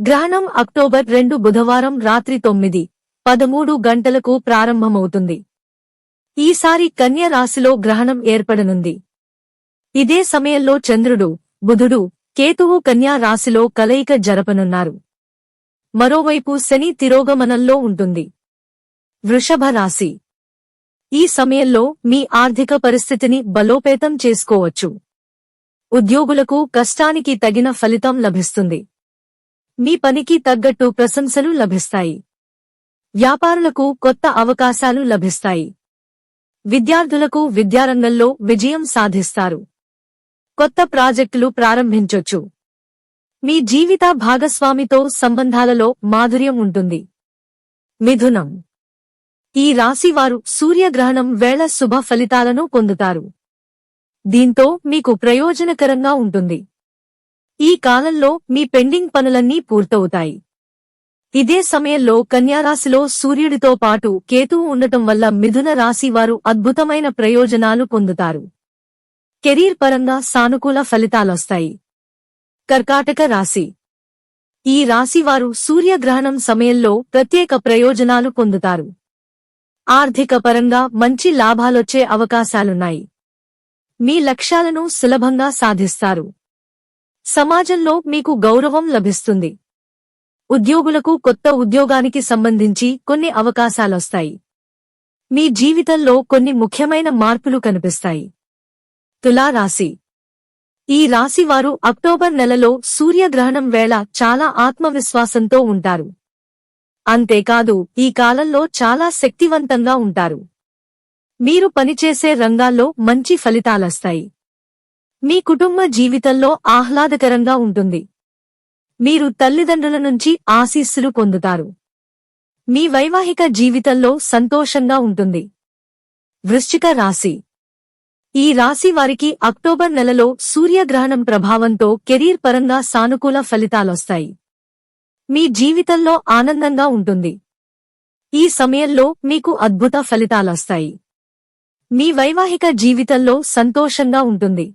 గ్రహణం అక్టోబర్ 2 బుధవారం రాత్రి 9:13 గంటలకు ప్రారంభమవుతుంది. ఈసారి కన్య రాశిలో గ్రహణం ఏర్పడనుంది. ఇదే సమయంలో చంద్రుడు, బుధుడు, కేతువు కన్యా రాశిలో కలయిక జరపనున్నారు. మరోవైపు శని తిరోగమనంలో ఉంటుంది. వృషభ రాశి. ఈ సమయంలో మీ ఆర్థిక పరిస్థితిని బలోపేతం చేసుకోవచ్చు. ఉద్యోగులకు కష్టానికి తగిన ఫలితం లభిస్తుంది. మీ పనికి తగ్గట్టు ప్రశంసలు లభిస్తాయి. వ్యాపారులకు కొత్త అవకాశాలు లభిస్తాయి. విద్యార్థులకు విద్యారంగంలో విజయం సాధిస్తారు. కొత్త ప్రాజెక్టులు ప్రారంభించొచ్చు. మీ జీవిత భాగస్వామితో సంబంధాలలో మాధుర్యం ఉంటుంది. మిథునం. ఈ రాశివారు సూర్యగ్రహణం వేళ శుభ ఫలితాలను పొందుతారు. దీంతో మీకు ప్రయోజనకరంగా ఉంటుంది. ఈ కాలంలో మీ పెండింగ్ పనులన్నీ పూర్తవుతాయి. ఇదే సమయంలో కన్యారాశిలో సూర్యుడితో పాటు కేతువు ఉండటం వల్ల మిథున రాశివారు అద్భుతమైన ప్రయోజనాలు పొందుతారు. కెరీర్ పరంగా సానుకూల ఫలితాలొస్తాయి. కర్కాటక రాశి. ఈ రాశివారు సూర్యగ్రహణం సమయంలో ప్రత్యేక ప్రయోజనాలు పొందుతారు. ఆర్థిక పరంగా మంచి లాభాలొచ్చే అవకాశాలున్నాయి. మీ లక్ష్యాలను సులభంగా సాధిస్తారు. సమాజంలో మీకు గౌరవం లభిస్తుంది. ఉద్యోగులకు కొత్త ఉద్యోగానికి సంబంధించి కొన్ని అవకాశాలొస్తాయి. మీ జీవితంలో కొన్ని ముఖ్యమైన మార్పులు కనిపిస్తాయి. తులా రాశి. ఈ రాశివారు అక్టోబర్ నెలలో సూర్యగ్రహణం వేళ చాలా ఆత్మవిశ్వాసంతో ఉంటారు. అంతేకాదు ఈ కాలంలో చాలా శక్తివంతంగా ఉంటారు. మీరు పనిచేసే రంగాల్లో మంచి ఫలితాలొస్తాయి. మీ కుటుంబ జీవితంలో ఆహ్లాదకరంగా ఉంటుంది. మీరు తల్లిదండ్రుల నుంచి ఆశీస్సులు పొందుతారు. మీ వైవాహిక జీవితంలో సంతోషంగా ఉంటుంది. వృశ్చిక రాశి. ఈ రాశి వారికి అక్టోబర్ నెలలో సూర్యగ్రహణం ప్రభావంతో కెరీర్ పరంగా సానుకూల ఫలితాలొస్తాయి. మీ జీవితంలో ఆనందంగా ఉంటుంది. ఈ సమయంలో మీకు అద్భుత ఫలితాలొస్తాయి. మీ వైవాహిక జీవితంలో సంతోషంగా ఉంటుంది.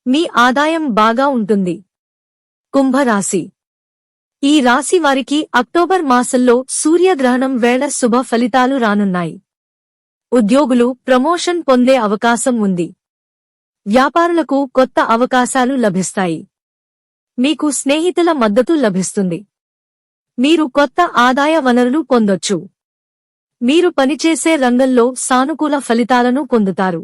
మీ ఆదాయం బాగా ఉంటుంది. కుంభరాశి. ఈ రాశి వారికి అక్టోబర్ మాసంలో సూర్యగ్రహణం వేళ శుభ ఫలితాలు రానున్నాయి. ఉద్యోగులు ప్రమోషన్ పొందే అవకాశం ఉంది. వ్యాపారులకు కొత్త అవకాశాలు లభిస్తాయి. మీకు స్నేహితుల మద్దతు లభిస్తుంది. మీరు కొత్త ఆదాయ వనరులు పొందొచ్చు. మీరు పనిచేసే రంగంలో సానుకూల ఫలితాలను పొందుతారు.